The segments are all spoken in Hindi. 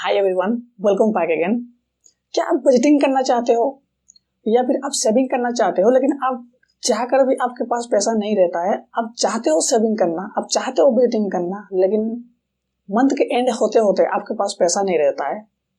Hi everyone, welcome back again. क्या आप बजटिंग करना चाहते हो या फिर आप सेविंग करना चाहते हो, लेकिन आप चाहकर भी आपके पास पैसा नहीं रहता है। आप चाहते हो सेविंग करना, आप चाहते हो बजटिंग करना, लेकिन मंथ के एंड होते होते आपके पास पैसा नहीं रहता है।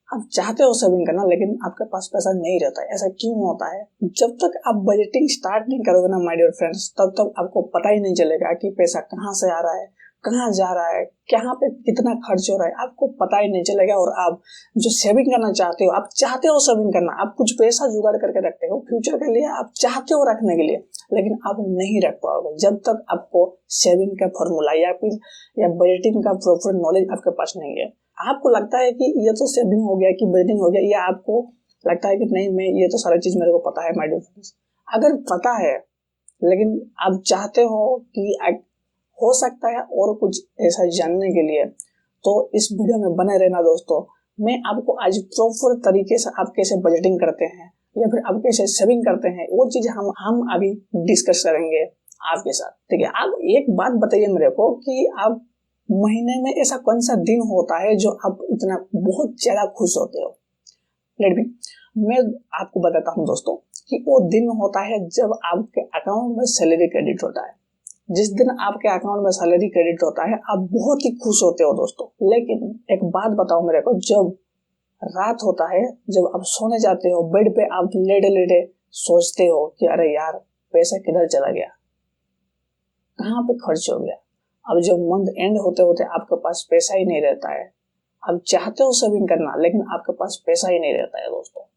आप चाहते हो सेविंग करना लेकिन आपके पास पैसा नहीं रहता है। ऐसा क्यों होता है? जब तक आप बजटिंग स्टार्ट नहीं करोगे ना माय डियर फ्रेंड्स, तब तक आपको पता ही नहीं चलेगा कि पैसा कहाँ से आ रहा है, कहाँ जा रहा है, कहाँ पे कितना खर्च हो रहा है, आपको पता ही नहीं चलेगा। और आप जो सेविंग करना चाहते हो, आप चाहते हो सेविंग करना, आप कुछ पैसा जुगाड़ करके रखते हो फ्यूचर के लिए, आप चाहते हो रखने के लिए, लेकिन आप नहीं रख पाओगे जब तक आपको सेविंग का फॉर्मूला या फिर बजटिंग का प्रॉपर नॉलेज आपके पास नहीं है। आपको लगता है कि ये तो सेविंग हो गया, कि बजटिंग हो गया, या आपको लगता है कि नहीं, मैं ये तो सारी चीज मेरे को पता है। माय डियर फ्रेंड्स, अगर पता है लेकिन आप चाहते हो कि हो सकता है और कुछ ऐसा जानने के लिए, तो इस वीडियो में बने रहना दोस्तों। मैं आपको आज प्रॉपर तरीके से आप कैसे बजटिंग करते हैं या फिर आप कैसे सेविंग करते हैं, वो चीज हम अभी डिस्कस करेंगे आपके साथ। ठीक है, आप एक बात बताइए मेरे को कि आप महीने में ऐसा कौन सा दिन होता है जो आप इतना बहुत ज्यादा खुश होते हो? लेट मी मैं आपको बताता हूँ दोस्तों कि वो दिन होता है जब आपके अकाउंट में सैलरी क्रेडिट होता है। जिस दिन आपके अकाउंट में सैलरी क्रेडिट होता है आप बहुत ही खुश होते हो दोस्तों। लेकिन एक बात बताओ मेरे को, जब रात होता है, जब आप सोने जाते हो, बेड पे आप लेटे लेटे सोचते हो कि अरे यार पैसा किधर चला गया, कहाँ पे खर्च हो गया। अब जब मंथ एंड होते होते आपके पास पैसा ही नहीं रहता है, आप चाहते हो सेविंग करना लेकिन आपके पास पैसा ही नहीं रहता है दोस्तों।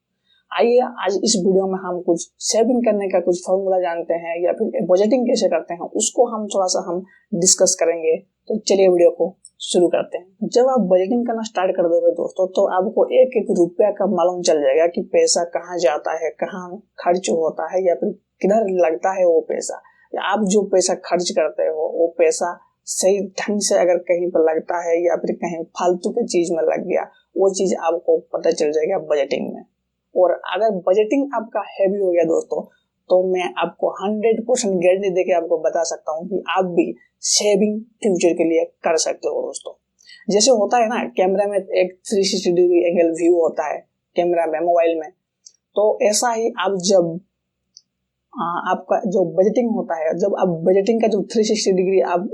आइए आज इस वीडियो में हम कुछ सेविंग करने का कुछ फॉर्मूला जानते हैं या फिर बजटिंग कैसे करते हैं, उसको हम थोड़ा सा डिस्कस करेंगे। तो चलिए वीडियो को शुरू करते हैं। जब आप बजटिंग करना स्टार्ट कर दोगे दोस्तों, तो आपको एक एक रुपया का मालूम चल जाएगा कि पैसा कहाँ जाता है, कहाँ खर्च होता है, या फिर किधर लगता है वो पैसा, या आप जो पैसा खर्च करते हो वो पैसा सही ढंग से अगर कहीं पर लगता है या फिर कहीं फालतू की चीज में लग गया, वो चीज आपको पता चल जाएगा बजटिंग में। और अगर बजटिंग आपका हैवी हो गया दोस्तों, तो मैं आपको 100% गारंटी देके आपको बता सकता हूँ कि आप भी सेविंग फ्यूचर के लिए कर सकते हो दोस्तों। जैसे होता है ना, कैमरा में एक 360 डिग्री एंगल व्यू होता है कैमरा में, मोबाइल में, तो ऐसा ही आप जब आपका जो बजटिंग होता है, जब आप बजटिंग का जो 360 डिग्री आप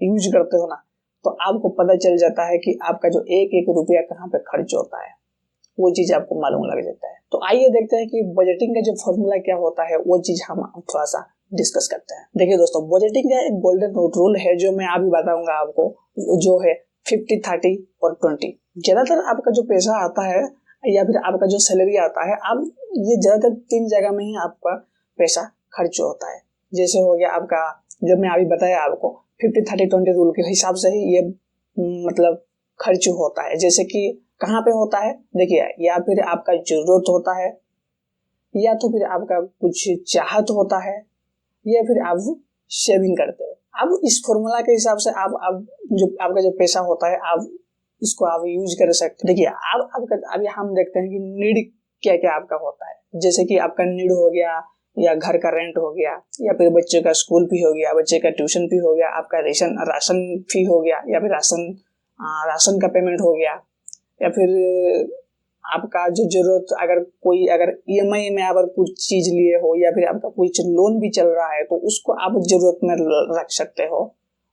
यूज करते हो ना, तो आपको पता चल जाता है कि आपका जो एक एक रुपया कहाँ पे खर्च होता है, वो चीज आपको मालूम लग जाता है। तो आइए देखते हैं कि बजटिंग का जो फॉर्मूला क्या होता है, वो चीज हम थोड़ा सा डिस्कस करते हैं। देखिए दोस्तों, बजटिंग का एक गोल्डन रूल है जो मैं अभी बताऊंगा आपको, जो है 50, 30 और 20। ज्यादातर आपका जो पैसा आता है या फिर आपका जो सैलरी आता है, आप ये ज्यादातर 3 जगह में ही आपका पैसा खर्च होता है। जैसे हो गया आपका, जो मैं अभी बताया आपको 50, 30, 20 रूल के हिसाब से ही ये मतलब खर्च होता है। जैसे कि कहाँ पे होता है, देखिए, या फिर आपका जरूरत होता है, या तो फिर आपका कुछ चाहत होता है, या फिर आप सेविंग करते हो। अब इस फॉर्मूला के हिसाब से आप जो आपका जो पैसा होता है, आप इसको आप यूज कर सकते हैं। देखिए, अब हम देखते हैं कि नीड क्या क्या आपका होता है। जैसे कि आपका नीड हो गया, या घर का रेंट हो गया, या फिर बच्चे का स्कूल फी हो गया, बच्चे का ट्यूशन फी हो गया, आपका राशन फी हो गया, या फिर राशन का पेमेंट हो गया, या फिर आपका जो जरूरत, अगर ईएमआई में अगर कुछ चीज लिए हो, या फिर आपका कुछ लोन भी चल रहा है, तो उसको आप जरूरत में रख सकते हो।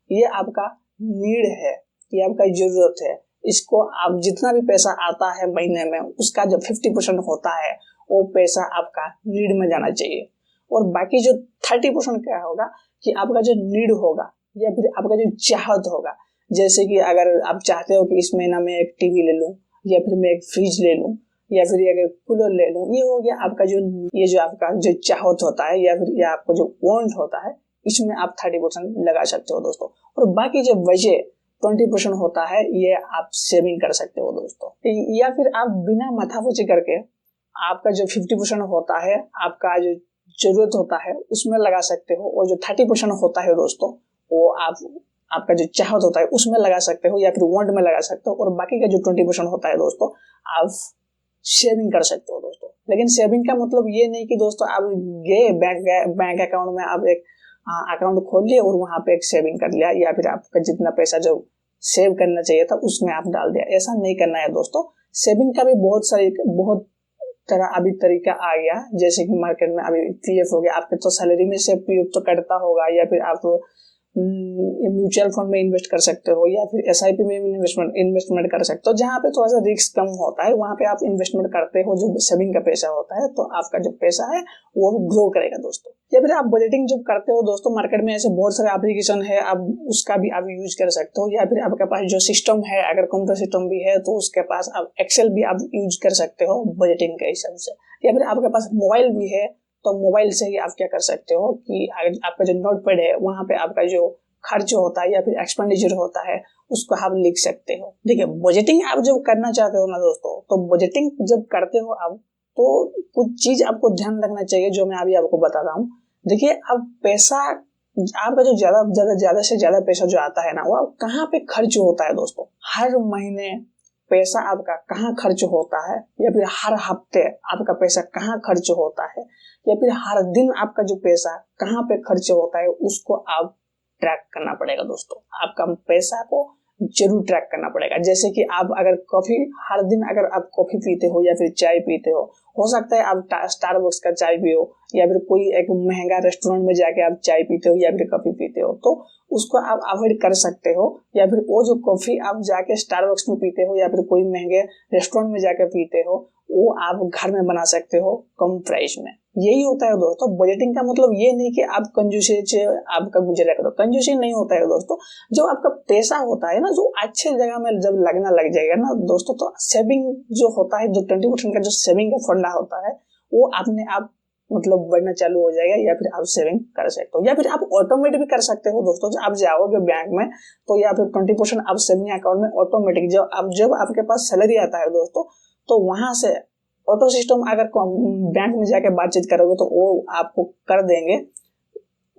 ये आपका नीड है, ये आपका जरूरत है। इसको आप जितना भी पैसा आता है महीने में, उसका जो 50% होता है वो पैसा आपका नीड में जाना चाहिए। और बाकी जो 30% क्या होगा कि आपका जो नीड होगा या फिर आपका जो चाहत होगा। जैसे कि अगर आप चाहते हो कि इस महीना में एक टीवी ले लूं, या फिर मैं एक फ्रिज ले लूं, या फिर एक कूलर ले लूं, ये हो गया आपका जो आपका जो चाहत होता है, या फिर ये आपको जो वांट होता है, इसमें आप 30% लगा सकते हो दोस्तों। और बाकी जो बचे 20% होता है, ये आप सेविंग कर सकते हो दोस्तों। या फिर आप बिना माथापच्ची करके आपका जो 50% होता है, आपका जो जरूरत होता है, उसमें लगा सकते हो। और जो 30% होता है दोस्तों, वो आपका जो चाहत होता है उसमें लगा सकते हो, या फिर वांट में लगा सकते हो। और बाकी का जो 20% होता है दोस्तों, आप सेविंग कर सकते हो दोस्तों। लेकिन सेविंग का मतलब ये नहीं कि दोस्तों आप गए बैंक अकाउंट में, आप एक अकाउंट खोल लिए और वहां पे एक सेविंग कर लिया, या फिर आपका जितना पैसा जो सेव करना चाहिए था उसमें आप डाल दिया। ऐसा नहीं करना है दोस्तों। सेविंग का भी बहुत तरह अभी तरीका आ गया, जैसे कि मार्केट में अभी पीएफ हो गया, आपके तो सैलरी में से पीएफ तो कटता होगा, या फिर आप म्यूचुअल फंड में इन्वेस्ट कर सकते हो, या फिर एसआईपी में इन्वेस्टमेंट कर सकते हो। जहाँ पे थोड़ा सा रिस्क कम होता है वहाँ पे आप इन्वेस्टमेंट करते हो, जो सेविंग का पैसा होता है, तो आपका जो पैसा है वो ग्रो करेगा दोस्तों। या फिर आप बजटिंग जब करते हो दोस्तों, मार्केट में ऐसे बहुत सारे एप्लीकेशन है, आप उसका भी आप यूज कर सकते हो। या फिर आपके पास जो सिस्टम है, अगर कंप्यूटर सिस्टम भी है तो उसके पास आप एक्सेल भी आप यूज कर सकते हो बजटिंग के हिसाब से। या फिर आपके पास मोबाइल भी है तो मोबाइल से ही आप क्या कर सकते हो कि आपका जो नोटपैड है वहाँ पे आपका जो खर्च होता है या फिर एक्सपेंडिचर होता है उसको आप लिख सकते हो। देखिए, बजटिंग आप जब करना चाहते हो ना दोस्तों, तो बजटिंग जब करते हो आप, तो कुछ चीज आपको ध्यान रखना चाहिए जो मैं अभी आपको बता रहा हूँ। देखिए, अब पैसा आपका जो ज्यादा से ज्यादा पैसा जो आता है ना, वो कहाँ पे खर्च होता है दोस्तों। हर महीने पैसा आपका कहाँ खर्च होता है, या फिर हर हफ्ते आपका पैसा कहाँ खर्च होता है, या फिर हर दिन आपका जो पैसा कहाँ पे खर्च होता है, उसको आप ट्रैक करना पड़ेगा दोस्तों। आपका पैसा को जरूर ट्रैक करना पड़ेगा। जैसे कि आप अगर हर दिन अगर आप कॉफी पीते हो या फिर चाय पीते हो सकता है आप स्टारबक्स का चाय पियो, या फिर कोई एक महंगा रेस्टोरेंट में जाके आप चाय पीते हो या फिर कॉफी पीते हो, तो उसको आप अवॉइड कर सकते हो। या फिर वो जो कॉफी आप जाके स्टारबक्स में पीते हो या फिर कोई महंगे रेस्टोरेंट में जाके पीते हो, वो आप घर में बना सकते हो कम प्राइस में। यही होता है दोस्तों। बजटिंग का मतलब ये नहीं कि आप कंजूसी से आपका गुजारा करो, कंजूसी नहीं होता है दोस्तों। जो आपका पैसा होता है ना, जो अच्छे जगह में जब लगना लग जाएगा ना दोस्तों, तो सेविंग जो होता है, जो 20% का जो सेविंग का फंडा होता है, वो अपने आप मतलब बढ़ना चालू हो जाएगा। या फिर आप सेविंग कर सकते हो, या फिर आप ऑटोमेटिक भी कर सकते हो दोस्तों। आप जाओगे बैंक में तो या फिर 20% आप सेविंग अकाउंट में ऑटोमेटिक जब आपके पास सैलरी आता है दोस्तों, तो वहां से ऑटो सिस्टम अगर बैंक में जाके बातचीत करोगे तो वो आपको कर देंगे,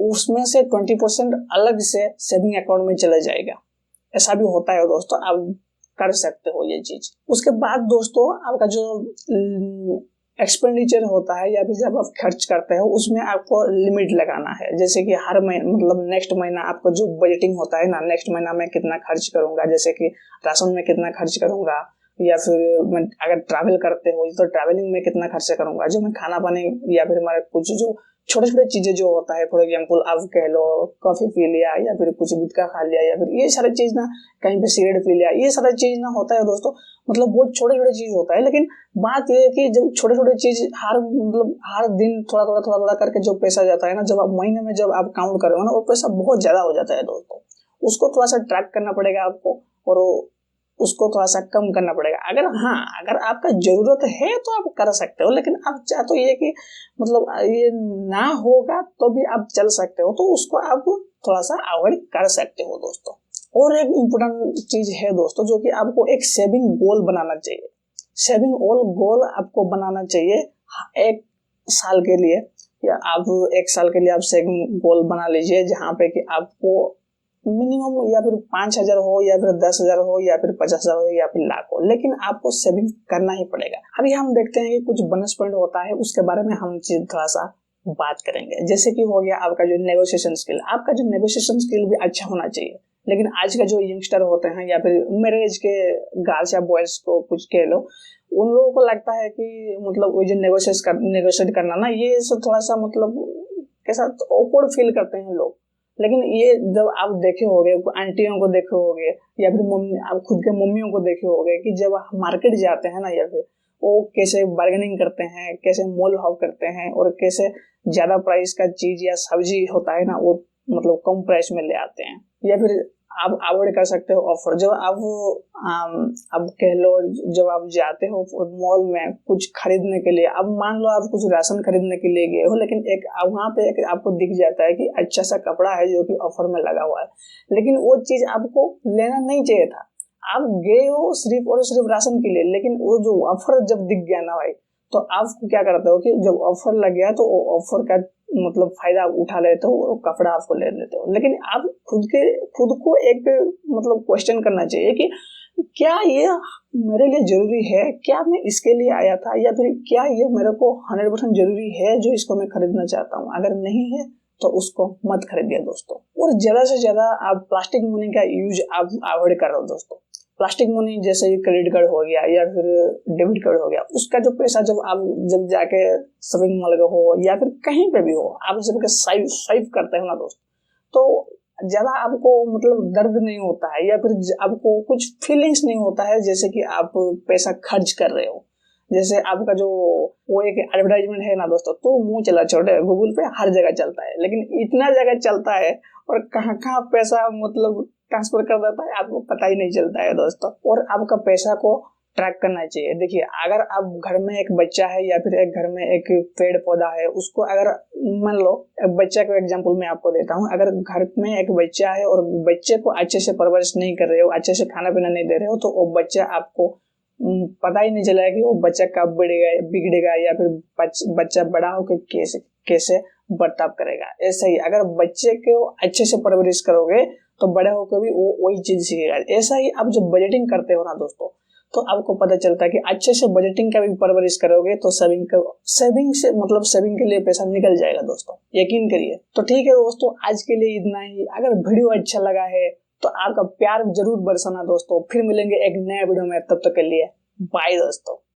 उसमें से 20% अलग से सेविंग अकाउंट में चला जाएगा। ऐसा भी होता है दोस्तों, आप कर सकते हो ये चीज। उसके बाद दोस्तों, आपका जो एक्सपेंडिचर होता है या फिर जब आप खर्च करते हो, उसमें आपको लिमिट लगाना है। जैसे कि हर महीने मतलब नेक्स्ट महीना आपको जो बजटिंग होता है ना, नेक्स्ट महीना में कितना खर्च करूंगा, जैसे कि राशन में कितना खर्च करूंगा, या फिर मैं अगर ट्रैवल करते हो तो ट्रैवलिंग में कितना खर्चा करूंगा, जो मैं खाना पानी या फिर हमारे कुछ जो छोटे छोटे चीजें जो होता है, फॉर एग्जांपल आप कह लो कॉफी पी लिया या फिर कुछ गुटखा खा लिया, या फिर ये सारी चीज ना, कहीं पे सिगरेट पी लिया, ये सारा चीज ना होता है दोस्तों। मतलब बहुत छोटे छोटे चीज होता है, लेकिन बात ये है कि जब छोटे छोटे चीज हर दिन थोड़ा करके जो पैसा जाता है ना, जब आप महीने में जब आप काउंट करोगे ना, वो पैसा बहुत ज्यादा हो जाता है दोस्तों। उसको थोड़ा सा ट्रैक करना पड़ेगा आपको, और उसको थोड़ा सा कम करना पड़ेगा। अगर आपका जरूरत है तो आप कर सकते हो, लेकिन आप चाहे तो ये कि मतलब ये ना होगा तो भी आप चल सकते हो, तो उसको आप थोड़ा सा अवॉइड कर सकते हो दोस्तों। और एक इम्पोर्टेंट चीज है दोस्तों, जो कि आपको एक सेविंग गोल बनाना चाहिए। सेविंग गोल आपको बनाना चाहिए 1 साल के लिए, या आप 1 साल के लिए आप सेविंग गोल बना लीजिए, जहाँ पे कि आपको मिनिमम या फिर 5,000 हो, या फिर 10,000 हो, या फिर 50,000 हो, या फिर लाख हो, लेकिन आपको सेविंग करना ही पड़ेगा। अभी हम देखते हैं कि कुछ बोनस पॉइंट होता है, उसके बारे में हम थोड़ा सा बात करेंगे। जैसे कि हो गया आपका जो नेगोशिएशन स्किल। आपका जो नेगोशिएशन स्किल भी अच्छा होना चाहिए। लेकिन आज का जो यंगस्टर होते हैं, या फिर मेरे एज के गर्ल्स या बॉयज को कुछ कह लो, उन लोगों को लगता है कि मतलब वो जो नेगोशिएट करना ना, ये सब थोड़ा सा मतलब कैसा ऑकवर्ड फील करते हैं लोग। लेकिन ये जब आप देखे होंगे, आंटियों को देखे होंगे, या फिर आप खुद के मम्मियों को देखे होंगे कि जब मार्केट जाते हैं ना, या फिर वो कैसे बार्गेनिंग करते हैं, कैसे मोल भाव करते हैं, और कैसे ज्यादा प्राइस का चीज या सब्जी होता है ना, वो मतलब कम प्राइस में ले आते हैं। या फिर आप अवॉइड कर सकते हो ऑफर। जब आप कह लो, जब आप जाते हो मॉल में कुछ खरीदने के लिए, अब मान लो आप कुछ राशन खरीदने के लिए गए हो, लेकिन वहाँ पे एक आपको दिख जाता है कि अच्छा सा कपड़ा है जो कि ऑफर में लगा हुआ है, लेकिन वो चीज आपको लेना नहीं चाहिए था। आप गए हो सिर्फ और सिर्फ राशन के लिए, लेकिन वो जो ऑफर जब दिख गया ना भाई, तो आप क्या करते हो कि जब ऑफर लग गया तो ऑफर का मतलब फायदा उठा लेते हो, वो कपड़ा आपको ले लेते हो। लेकिन आप खुद को एक मतलब क्वेश्चन करना चाहिए कि क्या ये मेरे लिए जरूरी है, क्या मैं इसके लिए आया था, या फिर क्या ये मेरे को 100% जरूरी है जो इसको मैं खरीदना चाहता हूँ। अगर नहीं है तो उसको मत खरीदिए दोस्तों। और ज्यादा से ज्यादा आप प्लास्टिक मनी का यूज आप अवॉइड कर रहे हो दोस्तों। प्लास्टिक मनी जैसे क्रेडिट कार्ड हो गया या फिर डेबिट कार्ड हो गया, उसका जो पैसा जब जाके शॉपिंग मॉल का हो या फिर कहीं पे भी हो, आप जब के स्वाइप करते हो ना दोस्त, तो ज्यादा आपको मतलब दर्द नहीं होता है या फिर आपको कुछ फीलिंग्स नहीं होता है जैसे कि आप पैसा खर्च कर रहे हो। जैसे आपका जो वो एक एडवर्टाइजमेंट है ना दोस्तों, तो मुंह चला छोड़े, गूगल पे हर जगह चलता है, लेकिन इतना जगह चलता है और कहाँ कहाँ पैसा मतलब ट्रांसफर कर देता है आपको पता ही नहीं चलता है दोस्तों। और आपका पैसा को ट्रैक करना चाहिए। देखिए, अगर आप घर में एक बच्चा है या फिर एक घर में एक पेड़ पौधा है, उसको अगर मान लो, एक बच्चा का एग्जांपल मैं आपको देता हूँ। अगर घर में एक बच्चा है और बच्चे को अच्छे से परवरिश नहीं कर रहे हो, अच्छे से खाना पीना नहीं दे रहे हो, तो वो बच्चा आपको पता ही नहीं चलेगा कि वो बच्चा कब बिगड़ेगा या फिर बच्चा बड़ा होकर कैसे बर्ताव करेगा। ऐसे ही अगर बच्चे को अच्छे से परवरिश करोगे तो बड़े होकर भी वो वही चीज सीखेगा। ऐसा ही आप जब बजटिंग करते हो ना दोस्तों, तो आपको पता चलता है कि अच्छे से बजटिंग का भी परवरिश करोगे तो सेविंग के लिए पैसा निकल जाएगा दोस्तों, यकीन करिए। तो ठीक है दोस्तों, आज के लिए इतना ही। अगर वीडियो अच्छा लगा है तो आपका प्यार जरूर बरसाना दोस्तों। फिर मिलेंगे एक नया वीडियो में, तब तक के लिए बाय दोस्तों।